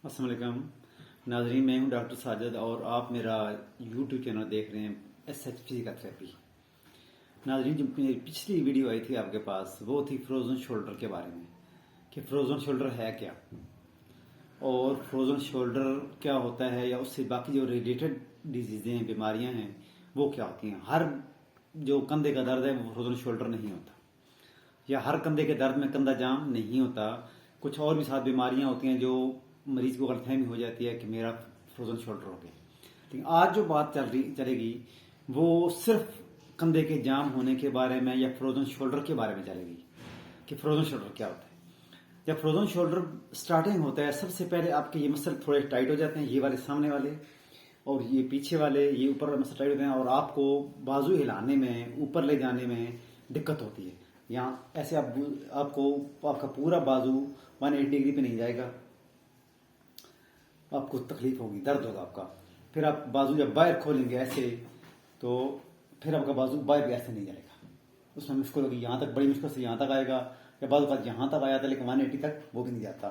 अस्सलाम वालेकुम नाजरीन, मैं हूं डॉक्टर साजिद और आप मेरा यूट्यूब चैनल देख रहे हैं एसएच फिजिकल थेरेपी। नाजरीन, जो मेरी पिछली वीडियो आई थी आपके पास वो थी फ्रोज़न शोल्डर के बारे में कि फ्रोज़न शोल्डर है क्या और फ्रोज़न शोल्डर क्या होता है या उससे बाकी जो रिलेटेड डिजीज़ें हैं, बीमारियां हैं वो क्या होती हैं। हर जो कंधे का दर्द है वो फ्रोज़न शोल्डर नहीं होता, या हर कंधे के दर्द में कंधा जाम नहीं होता। कुछ और भी साथ बीमारियां होती हैं जो मरीज को गलतफहमी हो जाती है कि मेरा फ्रोजन शोल्डर हो गया। लेकिन आज जो बात चलेगी वो सिर्फ कंधे के जाम होने के बारे में या फ्रोजन शोल्डर के बारे में चलेगी कि फ्रोजन शोल्डर क्या होता है। जब फ्रोजन शोल्डर स्टार्टिंग होता है, सबसे पहले आपके ये मसल थोड़े टाइट हो जाते हैं, ये वाले सामने वाले और ये पीछे वाले, ये ऊपर वाले मसल टाइट होते हैं और आपको बाजू हिलाने में, ऊपर ले जाने में दिक्कत होती है। यहाँ ऐसे आपको आपका पूरा बाजू 180 डिग्री पे नहीं जाएगा, आपको तकलीफ होगी, दर्द होगा आपका। फिर आप बाजू जब बाहर खोलेंगे ऐसे, तो फिर आपका बाजू बाहर भी ऐसे नहीं जाएगा, उसमें मुश्किल होगी। यहाँ तक बड़ी मुश्किल से यहाँ तक आएगा, या बाजू का यहाँ तक आया था लेकिन 180 तक वो भी नहीं जाता।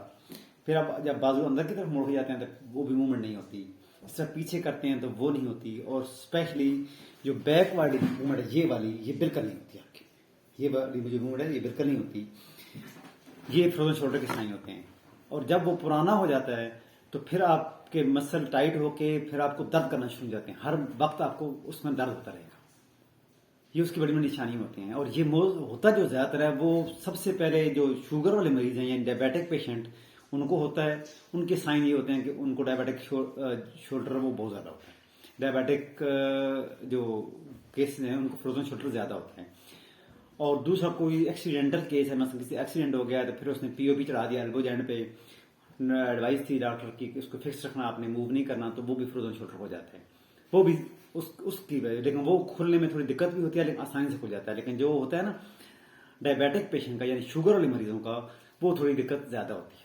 फिर आप जब बाजू अंदर की तरफ मोड़ के जाते हैं तो वो भी मूवमेंट नहीं होती। इस तरह पीछे करते हैं तो वो नहीं होती। और स्पेशली जो बैक वाली मूवमेंट है, ये बिल्कुल नहीं होती आपकी। ये वाली जो मूवमेंट है ये बिल्कुल नहीं होती। ये फ्रोजन शोल्डर के साइन होते हैं। और जब वो पुराना हो जाता है तो फिर आपके मसल टाइट होके फिर आपको दर्द करना शुरू हो जाते हैं। हर वक्त आपको उसमें दर्द होता रहेगा। ये उसकी बड़ी बड़ी निशानी होती हैं। और ये होता जो ज्यादातर है वो सबसे पहले जो शुगर वाले मरीज हैं या डायबिटिक पेशेंट उनको होता है। उनके साइन ये होते हैं कि उनको डायबिटिक शोल्डर वो बहुत ज्यादा होता है। डायबिटिक जो केसेस हैं उनको फ्रोजन शोल्डर ज्यादा होता है। और दूसरा कोई एक्सीडेंटल केस है, मतलब किसी एक्सीडेंट हो गया तो फिर उसने पीओपी चढ़ा दिया एल्बो जॉइंट पे, एडवाइस थी डॉक्टर की कि उसको फिक्स रखना, आपने मूव नहीं करना, तो वो भी फ्रोजन शोल्डर हो जाता है। वो भी उसकी वजह, लेकिन वो खुलने में थोड़ी दिक्कत भी होती है लेकिन आसानी से खुल जाता है। लेकिन जो होता है ना डायबिटिक पेशेंट का यानी शुगर वाले मरीजों का, वो थोड़ी दिक्कत ज्यादा होती है,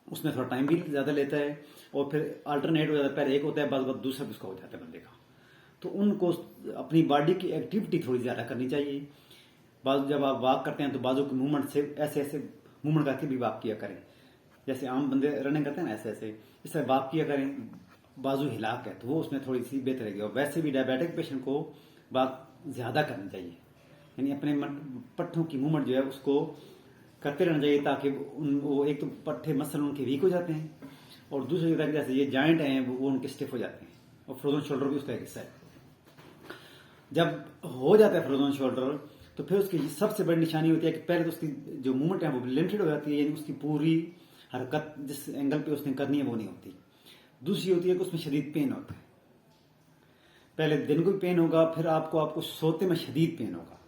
उसमें थोड़ा टाइम भी ज्यादा लेता है और फिर अल्टरनेट हो जाता है। पहले एक होता है बाद दूसरा भी उसका हो जाता है बंदे का। तो उनको अपनी बॉडी की एक्टिविटी थोड़ी ज्यादा करनी चाहिए। बाजू जब आप वॉक करते हैं तो बाजू की मूवमेंट से ऐसे ऐसे मूवमेंट करके भी वॉक किया करें। जैसे आम बंदे रनिंग करते हैं ना, ऐसे ऐसे इस तरह वॉक किया करें बाजू हिला के, तो वो उसमें थोड़ी सी बेहतर रहेगी। और वैसे भी डायबिटिक पेशेंट को वॉक ज्यादा करनी चाहिए, यानी अपने पट्ठों की मूवमेंट जो है उसको करते रहना चाहिए ताकि वो एक तो पट्ठे मसल उनके वीक हो जाते हैं और दूसरी होता है कि जैसे ये जॉइंट हैं वो उनके स्टिफ हो जाते हैं। और फ्रोजन शोल्डर भी उसका एक हिस्सा है। जब हो जाता है फ्रोजन शोल्डर तो फिर उसकी सबसे बड़ी निशानी होती है कि पहले तो उसकी जो मूवमेंट है वो लिमिटेड हो जाती है, यानी उसकी पूरी हरकत जिस एंगल पे उसने करनी है वो नहीं होती। दूसरी होती है कि उसमें शदीद पेन होता है। पहले दिन को भी पेन होगा, फिर आपको सोते में शदीद पेन होगा।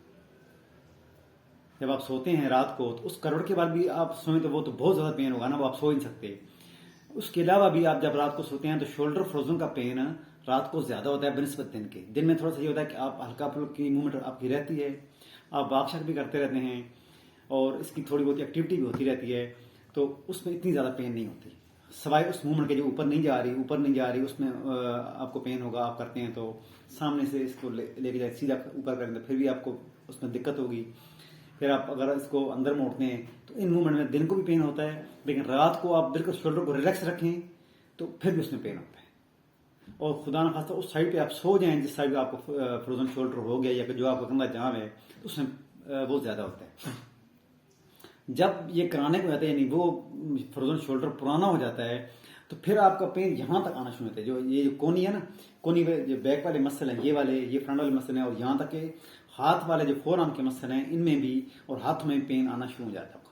जब आप सोते हैं रात को तो उस करवट के बाद भी आप सोएं तो वो तो बहुत ज्यादा पेन होगा ना, वो आप सो ही नहीं सकते। उसके अलावा भी आप जब रात को सोते हैं तो शोल्डर फ्रोजन का पेन रात को ज्यादा होता है बनस्बत दिन के। दिन में थोड़ा सा ये होता है कि आप हल्का फुल्की मूवमेंट आपकी रहती है, आप वाक भी करते रहते हैं और इसकी थोड़ी बहुत एक्टिविटी भी होती रहती है, तो उसमें इतनी ज्यादा पेन नहीं होती। सवाई उस मूवमेंट के जो ऊपर नहीं जा रही उसमें आपको पेन होगा। आप करते हैं तो सामने से इसको लेके जाए सीधा ऊपर करें तो फिर भी आपको उसमें दिक्कत होगी। फिर आप अगर इसको अंदर मोड़ते हैं तो इन मूवमेंट में दिन को भी पेन होता है, लेकिन रात को आप बिल्कुल शोल्डर को रिलैक्स रखें तो फिर भी उसमें पेन होता है। और खुदा न खास्ता उस साइड पे आप सो जाएं जिस साइड पे आपको फ्रोजन शोल्डर हो गया या जो आपका कंधा जाम है तो उसमें बहुत ज्यादा होता है। जब ये कराने को जाता है यानी वो फ्रोजन शोल्डर पुराना हो जाता है तो फिर आपका पेन यहां तक आना शुरू होता है। जो ये जो कोनी है ना, कोनी जो बैक वाले मसल हैं, ये फ्रंट वाले मसल हैं और यहाँ तक के हाथ वाले जो फोर आर्म के मसल हैं इनमें भी और हाथ में पेन आना शुरू हो जाता है।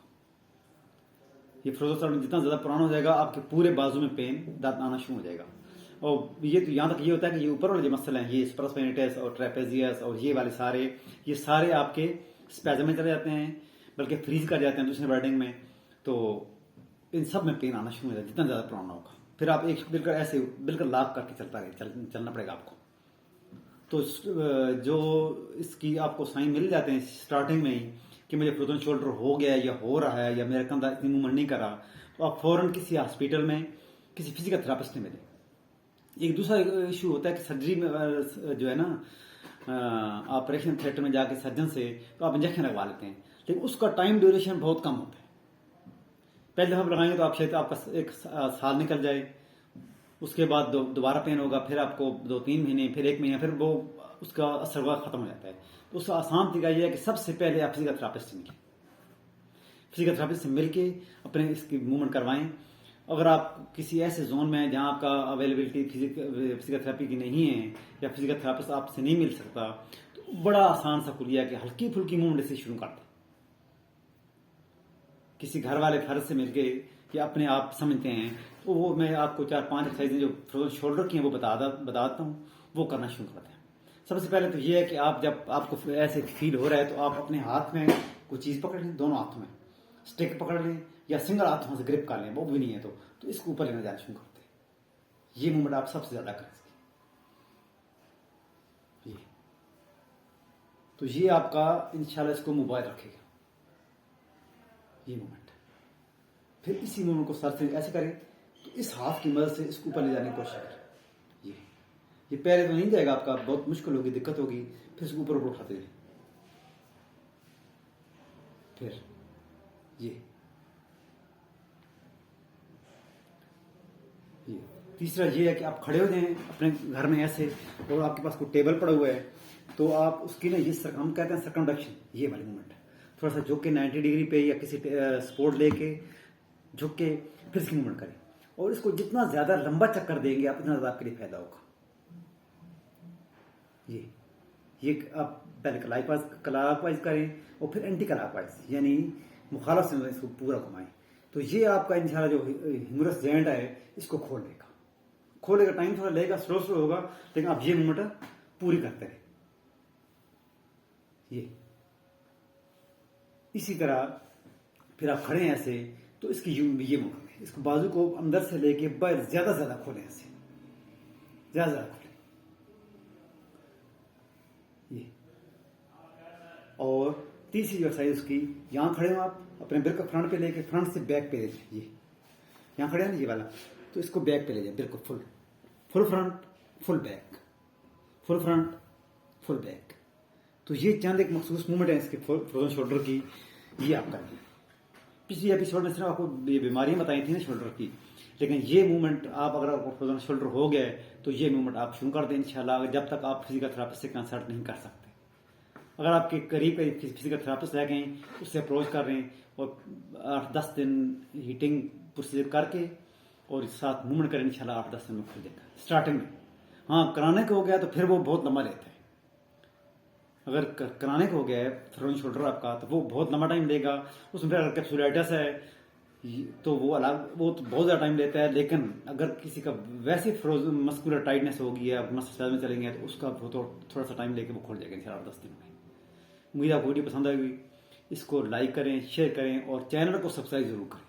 ये फ्रोजन शोल्डर जितना ज्यादा पुराना हो जाएगा आपके पूरे बाजू में पेन दर्द आना शुरू हो जाएगा। और ये तो यहाँ तक ये होता है कि ये ऊपर वाले जो मसल हैं, ये स्पाइनेटस और ट्रेपेजियस और ये वाले ये सारे आपके स्पैज़म में चले जाते हैं, बल्कि फ्रीज कर जाते हैं दूसरे वर्डिंग में। तो इन सब में पेन आना शुरू हो जाता है जितना ज्यादा पुराना होगा। फिर आप एक बिल्कुल ऐसे बिल्कुल लॉक करके चलना पड़ेगा आपको। तो जो इसकी आपको साइन मिल जाते हैं स्टार्टिंग में ही कि मुझे फ्रोजन शोल्डर हो गया या हो रहा है या मेरा कंधा इतनी मूवमेंट नहीं कर रहा, तो आप फौरन किसी हॉस्पिटल में किसी फिजिकल थेरापिस्ट से मिले। एक दूसरा इशू होता है कि सर्जरी में जो है ना ऑपरेशन थिएटर में जाके सर्जन से तो आप इंजेक्शन लगवा लेते हैं, लेकिन उसका टाइम ड्यूरेशन बहुत कम होता है। पहले दफा लगाएंगे तो आप शायद आपका एक साल निकल जाए, उसके बाद दोबारा पेन होगा, फिर आपको 2-3 महीने, फिर 1 महीना, फिर वो उसका असर हुआ खत्म हो जाता है। तो उसका आसान तरीका यह है कि सबसे पहले आप फिजिकल थेरापिस्ट से मिलें, फिजिकल थेरापिस्ट से मिलके अपने इसकी मूवमेंट करवाएं। अगर आप किसी ऐसे जोन में हैं जहां आपका अवेलेबिलिटी फिजिकल थेरेपी की नहीं है या फिजिकल थेरापिस्ट आपसे नहीं मिल सकता, तो बड़ा आसान सा कुलिया है कि हल्की फुल्की मूवमेंट से शुरू कर दें। किसी घर वाले फर्ज से मिलके कि अपने आप समझते हैं, तो वो मैं आपको 4-5 एक्सरसाइजें जो फ्रोजन शोल्डर की हैं वो बताता हूँ, वो करना शुरू करते हैं। सबसे पहले तो ये है कि आप जब आपको ऐसे फील हो रहा है तो आप अपने हाथ में कोई चीज़ पकड़ लें, दोनों हाथों में स्टिक पकड़ लें या सिंगल हाथों से ग्रिप कर लें, वो भी नहीं है तो इसको ऊपर लेना जाना शुरू करते हैं। ये मूवमेंट आप सबसे ज़्यादा करें इसकी। ये तो ये आपका इंशाल्लाह इसको मोबाइल रखेगा, ये मूवमेंट। फिर इसी मूवमेंट को सर से ऐसे करें तो इस हाथ की मदद से इसको ऊपर ले जाने की कोशिश करें। ये पैर तो नहीं जाएगा आपका, बहुत मुश्किल होगी, दिक्कत होगी, फिर इसको ऊपर उठाते जाए। फिर ये तीसरा ये है कि आप खड़े हो जाएं अपने घर में ऐसे, और आपके पास कोई टेबल पड़ा हुआ है तो आप उसकी ना ये हम कहते हैं सर्कमडक्शन, ये वाली मूवमेंट थोड़ा सा झुक के 90 डिग्री पे या किसी सपोर्ट लेके झुक के फिर इसकी मूवमेंट करें। और इसको जितना ज्यादा लंबा चक्कर देंगे आप, उतना ज्यादा आपके लिए फायदा होगा। ये आप पहले क्लॉकवाइज करें और फिर एंटी क्लॉकवाइज यानी मुखालफ से इसको पूरा घुमाएं। तो ये आपका इंशाल्लाह जो ह्यूमरस जॉइंट है इसको खोलेगा। टाइम थोड़ा लेगा, स्लो होगा, लेकिन आप ये मूवमेंट पूरी करते रहे। ये इसी तरह फिर आप खड़े हैं ऐसे तो इसकी ये मूवमेंट है, इसको बाजू को अंदर से लेके बाहर ज्यादा खोलें, ऐसे ज्यादा खोलें। ये और तीसरी जो एक्सरसाइज उसकी, यहां खड़े हो आप अपने बिल्कुल फ्रंट पे लेके फ्रंट से बैक पे ले जाए। ये यहां खड़े हैं ना ये वाला, तो इसको बैक पे ले जाए, बिल्कुल full front full back, full front full back. तो ये चंद एक मखसूस मूवमेंट है इसके फ्रोजन शोल्डर की, ये आप करेंगे। पिछली एपिसोड में सिर्फ आपको ये बीमारियां बताई थी ना शोल्डर की, लेकिन ये मूवमेंट आप अगर आपको फ्रोजन शोल्डर हो गया तो ये मूवमेंट आप शुरू कर दें इंशाल्लाह, जब तक आप फिजिकल थेरापिस्ट से कंसल्ट नहीं कर सकते। अगर आपके करीब फिजिकल थेरापिस्ट रह गए, उससे अप्रोच कर रहे हैं और 8-10 दिन हीटिंग प्रोसीजर करके और साथ मूवमेंट करें, इंशाल्लाह 8-10 दिन में खुल जाएगा स्टार्टिंग में। हाँ, कराने को हो गया तो फिर वो बहुत लंबा लेता है। अगर कराने को हो गया है फ्रोजन शोल्डर आपका तो वो बहुत लंबा टाइम लेगा। उसमें फिर अगर कैप्सुलाइटिस है तो वो तो बहुत ज़्यादा टाइम लेता है। लेकिन अगर किसी का वैसे फ्रोजन मस्कुलर टाइटनेस होगी या मसल में चलेंगे तो उसका वो तो थोड़ा सा टाइम लेके वो खुल जाएगा इंशाल्लाह 10 दिन में। उम्मीद आपको वीडियो पसंद आएगी, इसको लाइक करें, शेयर करें और चैनल को सब्सक्राइब जरूर करें,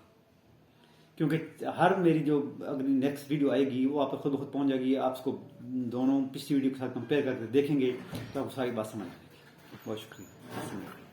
क्योंकि हर मेरी जो अगली नेक्स्ट वीडियो आएगी वो आप तक खुद पहुंच जाएगी। आप उसको दोनों पिछली वीडियो के साथ कंपेयर करके देखेंगे तो आपको सारी बात समझ आएगी। बहुत शुक्रिया।